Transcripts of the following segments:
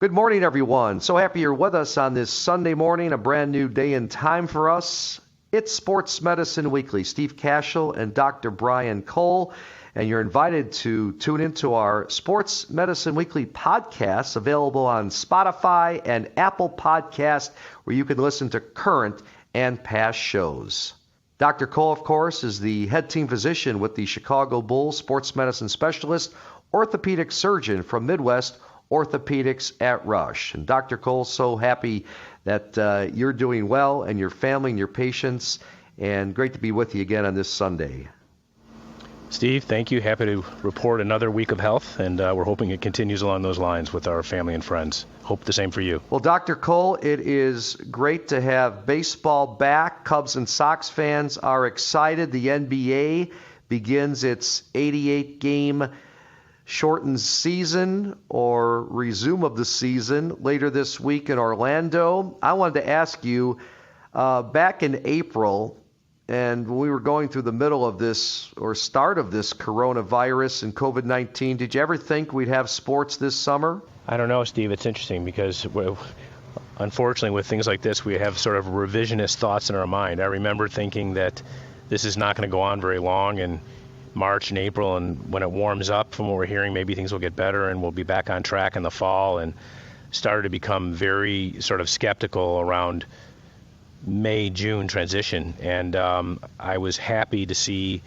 Good morning, everyone. So happy you're with us on this Sunday morning, a brand new day and time for us. It's Sports Medicine Weekly. Steve Cashel and Dr. Brian Cole, and you're invited to tune into our Sports Medicine Weekly podcast, available on Spotify and Apple Podcast, where you can listen to current and past shows. Dr. Cole, of course, is the head team physician with the Chicago Bulls, sports medicine specialist, orthopedic surgeon from Midwest Orthopedics at Rush. And Dr. Cole, so happy that you're doing well and your family and your patients, and great to be with you again on this Sunday. Steve, thank you. Happy to report another week of health, and we're hoping it continues along those lines with our family and friends. Hope the same for you. Well, Dr. Cole, it is great to have baseball back. Cubs and Sox fans are excited. The NBA begins its 88-game shortened season or resume of the season later this week in Orlando. I wanted to ask you, back in April, and when we were going through the middle of this or start of this coronavirus and COVID-19, did you ever think we'd have sports this summer? I don't know, Steve. It's interesting because unfortunately with things like this, we have sort of revisionist thoughts in our mind. I remember thinking that this is not going to go on very long, and March and April, and when it warms up from what we're hearing, maybe things will get better and we'll be back on track in the fall, and started to become very sort of skeptical around May, June transition. And I was happy to see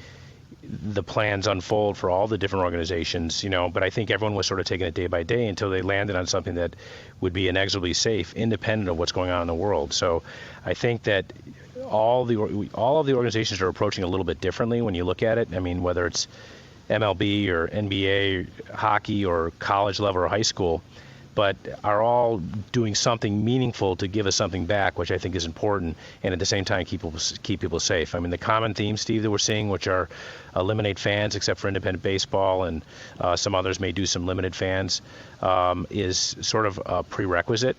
the plans unfold for all the different organizations, but I think everyone was sort of taking it day by day until they landed on something that would be inexorably safe, independent of what's going on in the world. So I think that all of the organizations are approaching a little bit differently when you look at it. I mean, whether it's MLB or NBA, hockey, or college level or high school, but are all doing something meaningful to give us something back, which I think is important, and at the same time keep people safe. I mean, the common theme, Steve, that we're seeing, which are eliminate fans except for independent baseball, and some others may do some limited fans, is sort of a prerequisite.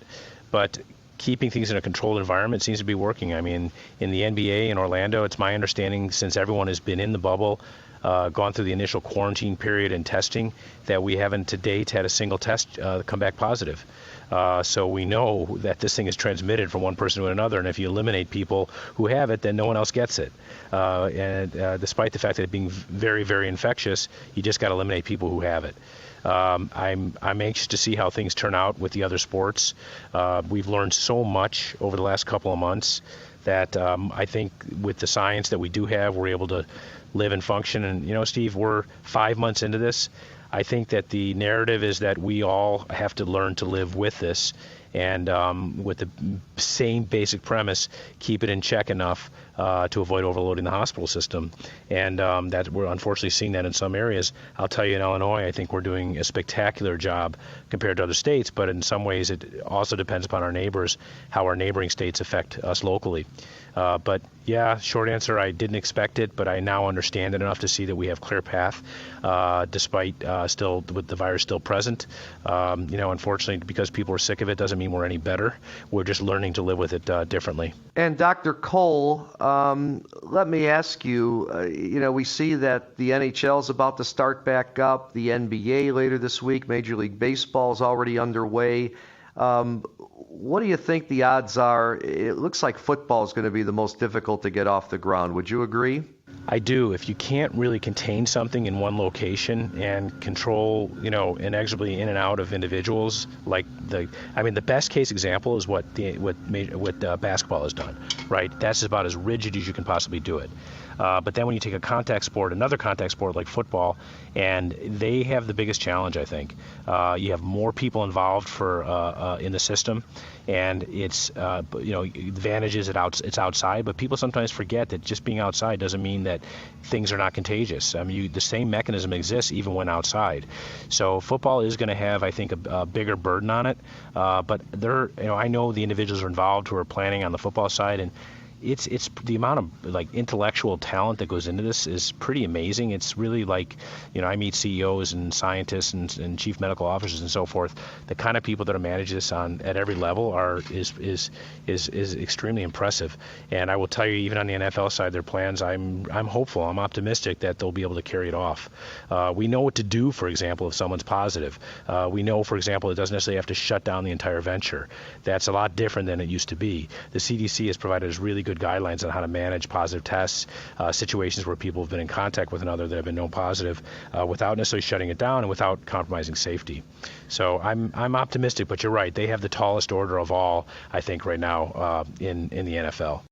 But keeping things in a controlled environment seems to be working. I mean, in the NBA in Orlando, it's my understanding, since everyone has been in the bubble, gone through the initial quarantine period and testing, that we haven't to date had a single test come back positive. So we know that this thing is transmitted from one person to another, and if you eliminate people who have it, then no one else gets it. And despite the fact that it being very, very infectious, you just got to eliminate people who have it. I'm anxious to see how things turn out with the other sports. We've learned so much over the last couple of months that I think with the science that we do have, we're able to live and function. And, Steve, we're 5 months into this. I think that the narrative is that we all have to learn to live with this, and with the same basic premise, keep it in check enough to avoid overloading the hospital system. And that we're unfortunately seeing that in some areas. I'll tell you, in Illinois, I think we're doing a spectacular job compared to other states, but in some ways it also depends upon our neighbors, how our neighboring states affect us locally. But yeah, short answer, I didn't expect it, but I now understand it enough to see that we have clear path, despite still with the virus still present. Unfortunately, because people are sick of it doesn't mean we're any better. We're just learning to live with it differently. And Dr. Cole, let me ask you, we see that the NHL is about to start back up, the NBA later this week, Major League Baseball is already underway. What do you think the odds are? It looks like football is going to be the most difficult to get off the ground. Would you agree? I do. If you can't really contain something in one location and control, inexorably in and out of individuals, the best case example is what basketball has done, right? That's about as rigid as you can possibly do it. But then when you take another contact sport like football, and they have the biggest challenge, I think. You have more people involved in the system, and it's the advantage is it's outside, but people sometimes forget that just being outside doesn't mean that things are not contagious. I mean, the same mechanism exists even when outside. So football is going to have, I think, a bigger burden on it. But I know the individuals who are involved who are planning on the football side, and it's the amount of like intellectual talent that goes into this is pretty amazing. It's really like, I meet CEOs and scientists and chief medical officers and so forth. The kind of people that manage this at every level is extremely impressive. And I will tell you, even on the NFL side, their plans, I'm hopeful, I'm optimistic that they'll be able to carry it off. We know what to do, for example, if someone's positive. We know, for example, it doesn't necessarily have to shut down the entire venture. That's a lot different than it used to be. The CDC has provided us really good guidelines on how to manage positive tests, situations where people have been in contact with another that have been known positive, without necessarily shutting it down and without compromising safety. So I'm optimistic, but you're right. They have the tallest order of all, I think, right now in the NFL.